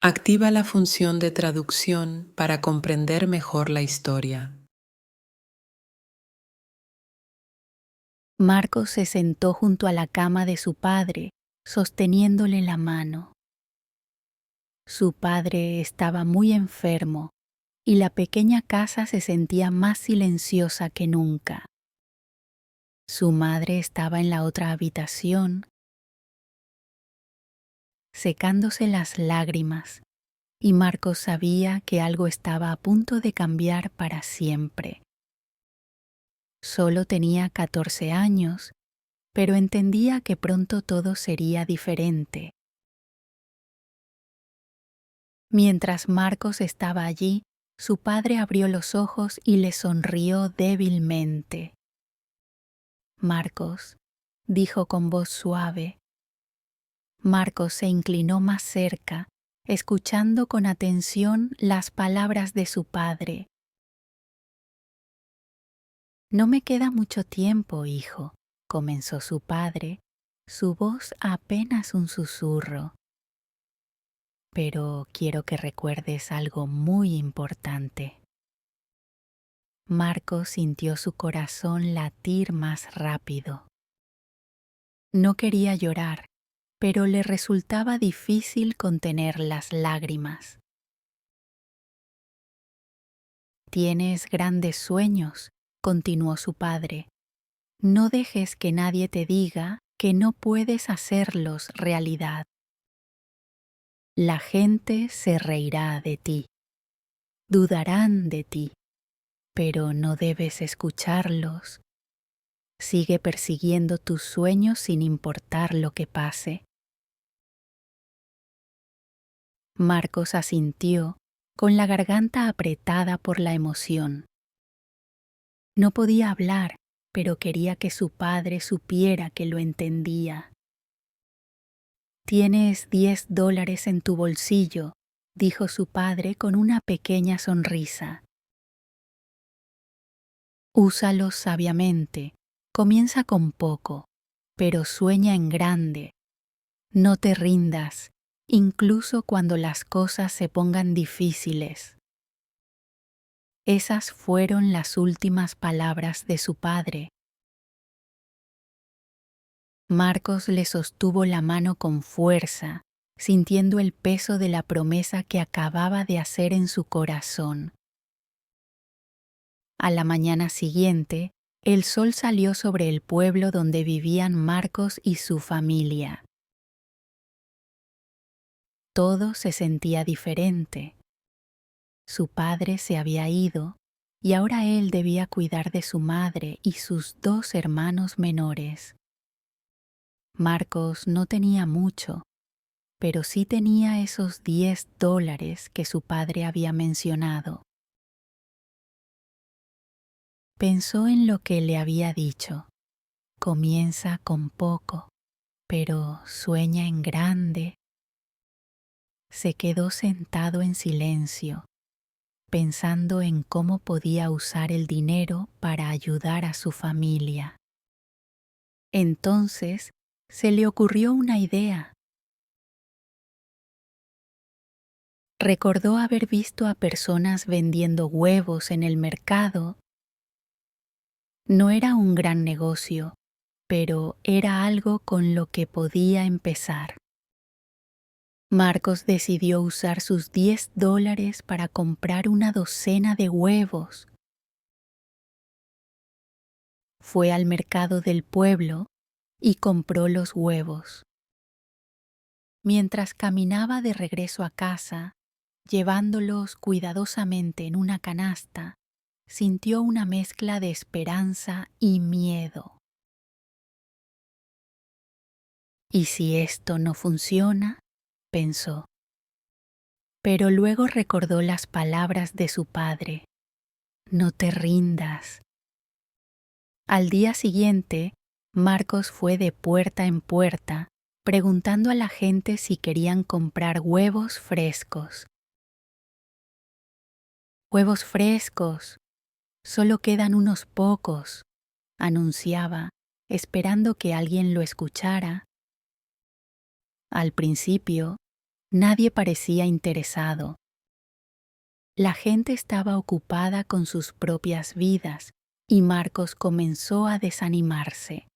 Activa la función de traducción para comprender mejor la historia. Marcos se sentó junto a la cama de su padre, sosteniéndole la mano. Su padre estaba muy enfermo y la pequeña casa se sentía más silenciosa que nunca. Su madre estaba en la otra habitación, secándose las lágrimas, y Marcos sabía que algo estaba a punto de cambiar para siempre. Solo tenía 14 años, pero entendía que pronto todo sería diferente. Mientras Marcos estaba allí, su padre abrió los ojos y le sonrió débilmente. Marcos, dijo con voz suave. Marcos se inclinó más cerca, escuchando con atención las palabras de su padre. No me queda mucho tiempo, hijo, comenzó su padre, su voz apenas un susurro. Pero quiero que recuerdes algo muy importante. Marcos sintió su corazón latir más rápido. No quería llorar, pero le resultaba difícil contener las lágrimas. Tienes grandes sueños, continuó su padre. No dejes que nadie te diga que no puedes hacerlos realidad. La gente se reirá de ti, dudarán de ti, pero no debes escucharlos. Sigue persiguiendo tus sueños sin importar lo que pase. Marcos asintió, con la garganta apretada por la emoción. No podía hablar, pero quería que su padre supiera que lo entendía. Tienes $10 en tu bolsillo, dijo su padre con una pequeña sonrisa. Úsalos sabiamente, comienza con poco, pero sueña en grande. No te rindas, incluso cuando las cosas se pongan difíciles. Esas fueron las últimas palabras de su padre. Marcos le sostuvo la mano con fuerza, sintiendo el peso de la promesa que acababa de hacer en su corazón. A la mañana siguiente, el sol salió sobre el pueblo donde vivían Marcos y su familia. Todo se sentía diferente. Su padre se había ido y ahora él debía cuidar de su madre y sus 2 hermanos menores. Marcos no tenía mucho, pero sí tenía esos $10 que su padre había mencionado. Pensó en lo que le había dicho. Comienza con poco, pero sueña en grande. Se quedó sentado en silencio, pensando en cómo podía usar el dinero para ayudar a su familia. Entonces se le ocurrió una idea. Recordó haber visto a personas vendiendo huevos en el mercado. No era un gran negocio, pero era algo con lo que podía empezar. Marcos decidió usar sus $10 para comprar una docena de huevos. Fue al mercado del pueblo y compró los huevos. Mientras caminaba de regreso a casa, llevándolos cuidadosamente en una canasta, sintió una mezcla de esperanza y miedo. ¿Y si esto no funciona?, pensó. Pero luego recordó las palabras de su padre. No te rindas. Al día siguiente, Marcos fue de puerta en puerta, preguntando a la gente si querían comprar huevos frescos. Huevos frescos. Solo quedan unos pocos, anunciaba, esperando que alguien lo escuchara. Al principio, Nadie parecía interesado. La gente estaba ocupada con sus propias vidas y Marcos comenzó a desanimarse.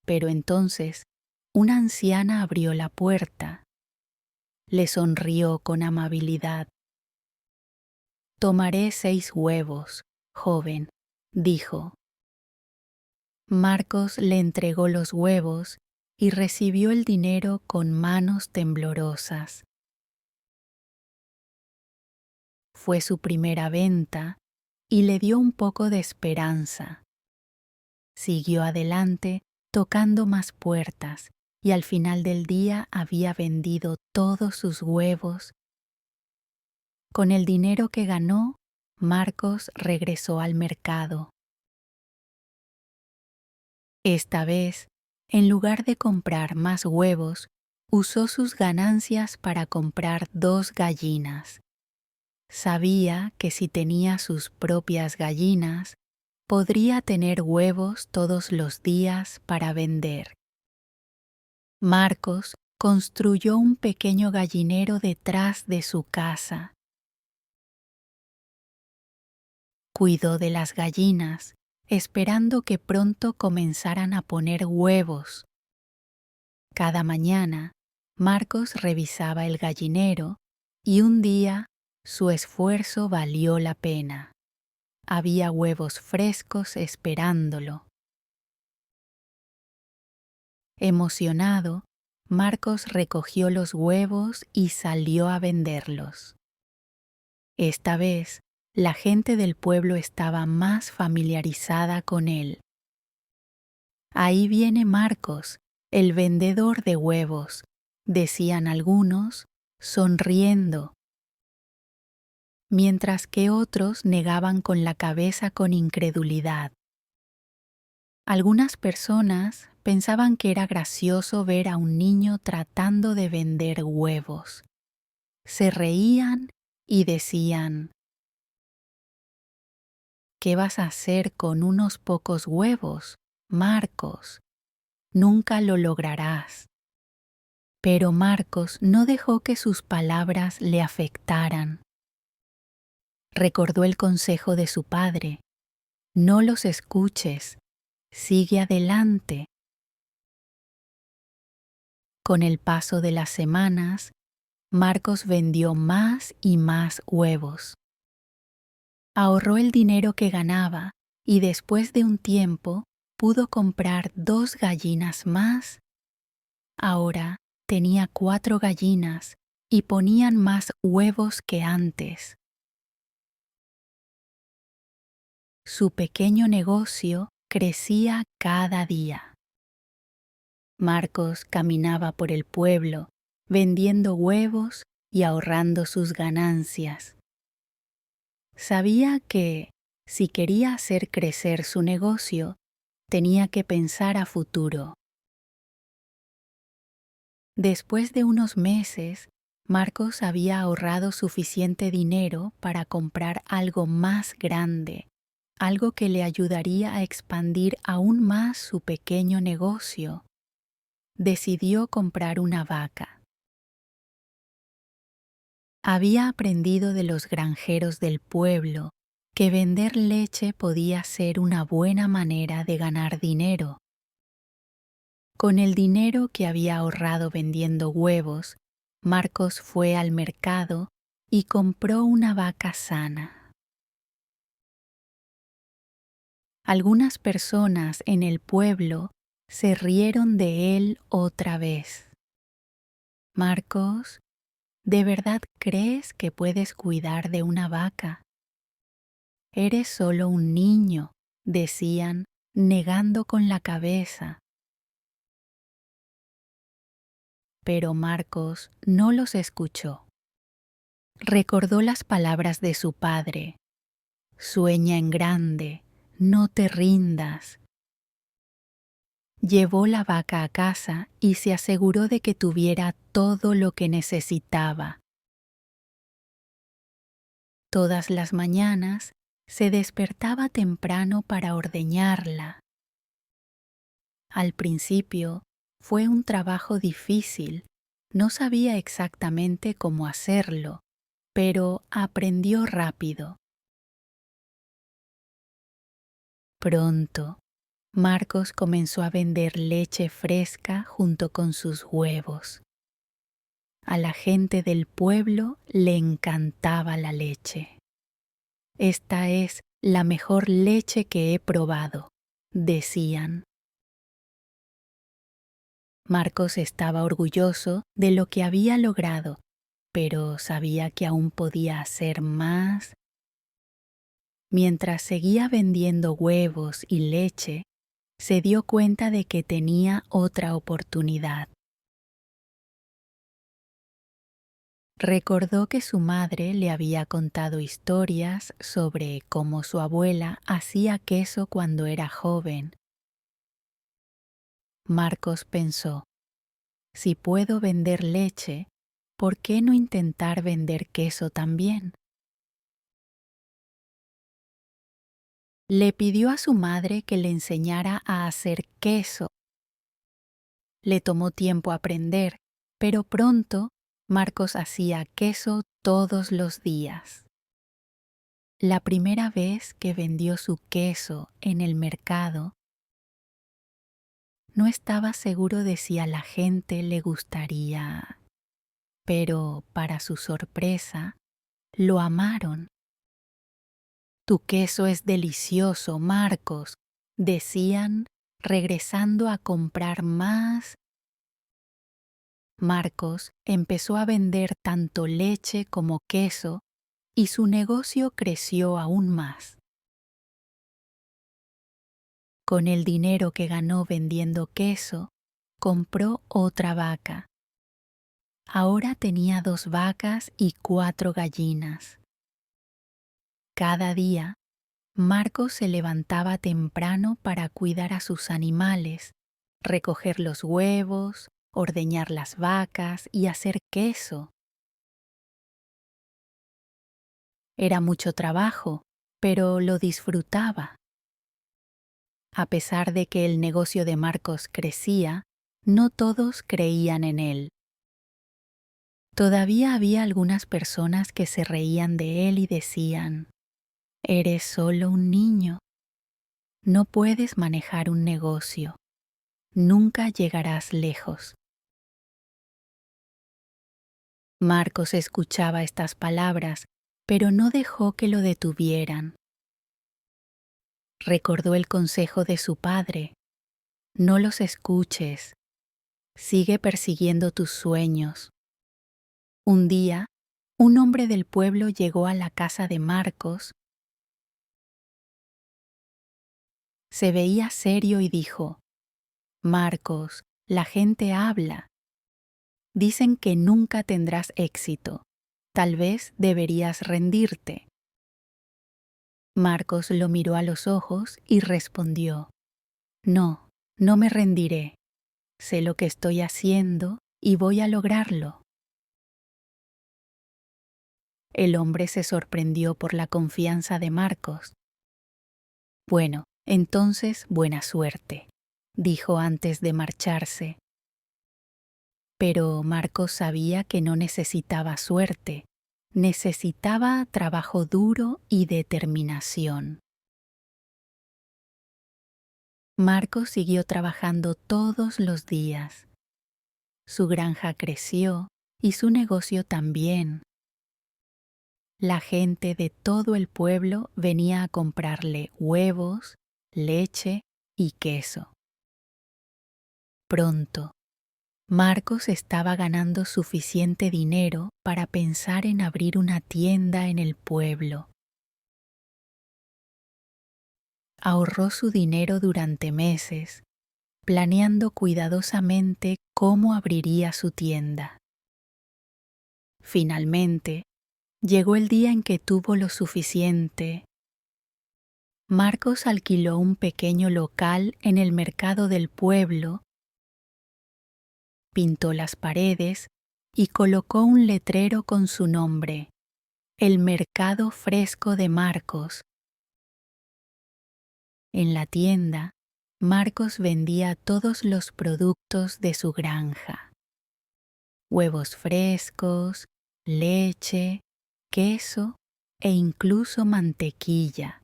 Pero entonces, una anciana abrió la puerta. Le sonrió con amabilidad. «Tomaré 6 huevos, joven», dijo. Marcos le entregó los huevos y recibió el dinero con manos temblorosas. Fue su primera venta y le dio un poco de esperanza. Siguió adelante tocando más puertas y al final del día había vendido todos sus huevos. Con el dinero que ganó, Marcos regresó al mercado. Esta vez, en lugar de comprar más huevos, usó sus ganancias para comprar 2 gallinas. Sabía que si tenía sus propias gallinas, podría tener huevos todos los días para vender. Marcos construyó un pequeño gallinero detrás de su casa. Cuidó de las gallinas, esperando que pronto comenzaran a poner huevos. Cada mañana, Marcos revisaba el gallinero y un día su esfuerzo valió la pena. Había huevos frescos esperándolo. Emocionado, Marcos recogió los huevos y salió a venderlos. Esta vez, la gente del pueblo estaba más familiarizada con él. «Ahí viene Marcos, el vendedor de huevos», decían algunos, sonriendo, mientras que otros negaban con la cabeza con incredulidad. Algunas personas pensaban que era gracioso ver a un niño tratando de vender huevos. Se reían y decían: «¿Qué vas a hacer con unos pocos huevos, Marcos? Nunca lo lograrás». Pero Marcos no dejó que sus palabras le afectaran. Recordó el consejo de su padre: «No los escuches, sigue adelante». Con el paso de las semanas, Marcos vendió más y más huevos. Ahorró el dinero que ganaba y después de un tiempo pudo comprar 2 gallinas más. Ahora tenía 4 gallinas y ponían más huevos que antes. Su pequeño negocio crecía cada día. Marcos caminaba por el pueblo vendiendo huevos y ahorrando sus ganancias. Sabía que, si quería hacer crecer su negocio, tenía que pensar a futuro. Después de unos meses, Marcos había ahorrado suficiente dinero para comprar algo más grande, algo que le ayudaría a expandir aún más su pequeño negocio. Decidió comprar una vaca. Había aprendido de los granjeros del pueblo que vender leche podía ser una buena manera de ganar dinero. Con el dinero que había ahorrado vendiendo huevos, Marcos fue al mercado y compró una vaca sana. Algunas personas en el pueblo se rieron de él otra vez. «Marcos, ¿de verdad crees que puedes cuidar de una vaca? Eres solo un niño», decían, negando con la cabeza. Pero Marcos no los escuchó. Recordó las palabras de su padre: «Sueña en grande, no te rindas». Llevó la vaca a casa y se aseguró de que tuviera todo lo que necesitaba. Todas las mañanas se despertaba temprano para ordeñarla. Al principio Fue un trabajo difícil. No sabía exactamente cómo hacerlo, pero aprendió rápido. Pronto, Marcos comenzó a vender leche fresca junto con sus huevos. A la gente del pueblo le encantaba la leche. Esta es la mejor leche que he probado, decían. Marcos estaba orgulloso de lo que había logrado, pero sabía que aún podía hacer más. Mientras seguía vendiendo huevos y leche, se dio cuenta de que tenía otra oportunidad. Recordó que su madre le había contado historias sobre cómo su abuela hacía queso cuando era joven. Marcos pensó, si puedo vender leche, ¿por qué no intentar vender queso también? Le pidió a su madre que le enseñara a hacer queso. Le tomó tiempo aprender, pero pronto Marcos hacía queso todos los días. La primera vez que vendió su queso en el mercado, no estaba seguro de si a la gente le gustaría, pero para su sorpresa, lo amaron. Tu queso es delicioso, Marcos, decían, regresando a comprar más. Marcos empezó a vender tanto leche como queso y su negocio creció aún más. Con el dinero que ganó vendiendo queso, compró otra vaca. Ahora tenía 2 vacas y 4 gallinas. Cada día, Marcos se levantaba temprano para cuidar a sus animales, recoger los huevos, ordeñar las vacas y hacer queso. Era mucho trabajo, pero lo disfrutaba. A pesar de que el negocio de Marcos crecía, no todos creían en él. Todavía había algunas personas que se reían de él y decían, «Eres solo un niño. No puedes manejar un negocio. Nunca llegarás lejos». Marcos escuchaba estas palabras, pero no dejó que lo detuvieran. Recordó el consejo de su padre: «No los escuches. Sigue persiguiendo tus sueños». Un día, un hombre del pueblo llegó a la casa de Marcos. Se veía serio y dijo, «Marcos, la gente habla. Dicen que nunca tendrás éxito. Tal vez deberías rendirte». Marcos lo miró a los ojos y respondió, «No, no me rendiré. Sé lo que estoy haciendo y voy a lograrlo». El hombre se sorprendió por la confianza de Marcos. «Bueno, entonces buena suerte», dijo antes de marcharse. Pero Marcos sabía que no necesitaba suerte, necesitaba trabajo duro y determinación. Marcos siguió trabajando todos los días. Su granja creció y su negocio también. La gente de todo el pueblo venía a comprarle huevos, leche y queso. Pronto, Marcos estaba ganando suficiente dinero para pensar en abrir una tienda en el pueblo. Ahorró su dinero durante meses, planeando cuidadosamente cómo abriría su tienda. Finalmente, llegó el día en que tuvo lo suficiente. Marcos alquiló un pequeño local en el mercado del pueblo, pintó las paredes y colocó un letrero con su nombre, El Mercado Fresco de Marcos. En la tienda Marcos vendía todos los productos de su granja: huevos frescos, leche, queso e incluso mantequilla,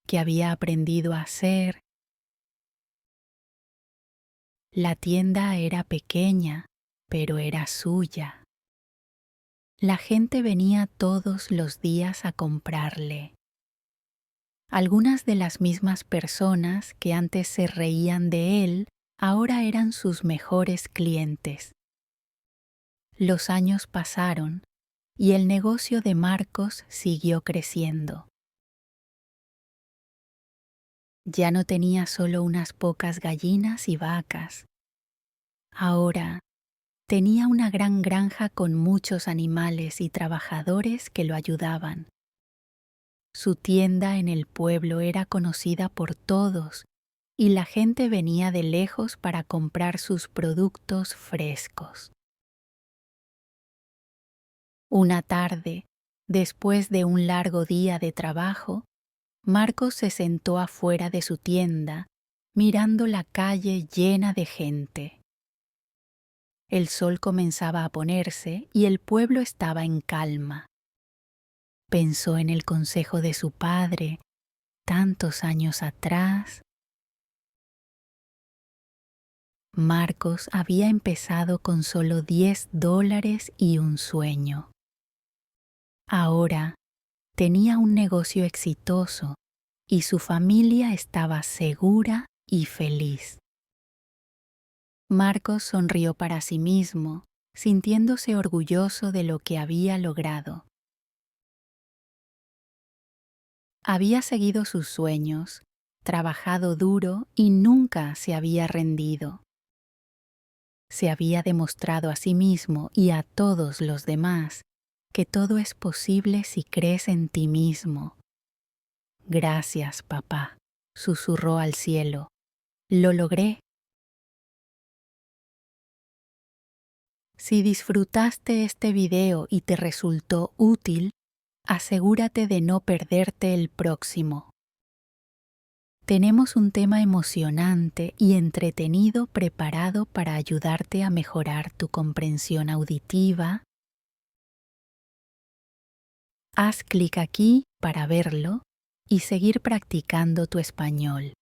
que había aprendido a hacer. La tienda era pequeña, pero era suya. La gente venía todos los días a comprarle. Algunas de las mismas personas que antes se reían de él ahora eran sus mejores clientes. Los años pasaron y el negocio de Marcos siguió creciendo. Ya no tenía solo unas pocas gallinas y vacas. Ahora tenía una gran granja con muchos animales y trabajadores que lo ayudaban. Su tienda en el pueblo era conocida por todos y la gente venía de lejos para comprar sus productos frescos. Una tarde, después de un largo día de trabajo, Marcos se sentó afuera de su tienda, mirando la calle llena de gente. El sol comenzaba a ponerse y el pueblo estaba en calma. Pensó en el consejo de su padre, tantos años atrás. Marcos había empezado con solo $10 y un sueño. Ahora tenía un negocio exitoso y su familia estaba segura y feliz. Marcos sonrió para sí mismo, sintiéndose orgulloso de lo que había logrado. Había seguido sus sueños, trabajado duro y nunca se había rendido. Se había demostrado a sí mismo y a todos los demás que todo es posible si crees en ti mismo. Gracias, papá, susurró al cielo. Lo logré. Si disfrutaste este video y te resultó útil, asegúrate de no perderte el próximo. Tenemos un tema emocionante y entretenido preparado para ayudarte a mejorar tu comprensión auditiva. Haz clic aquí para verlo y seguir practicando tu español.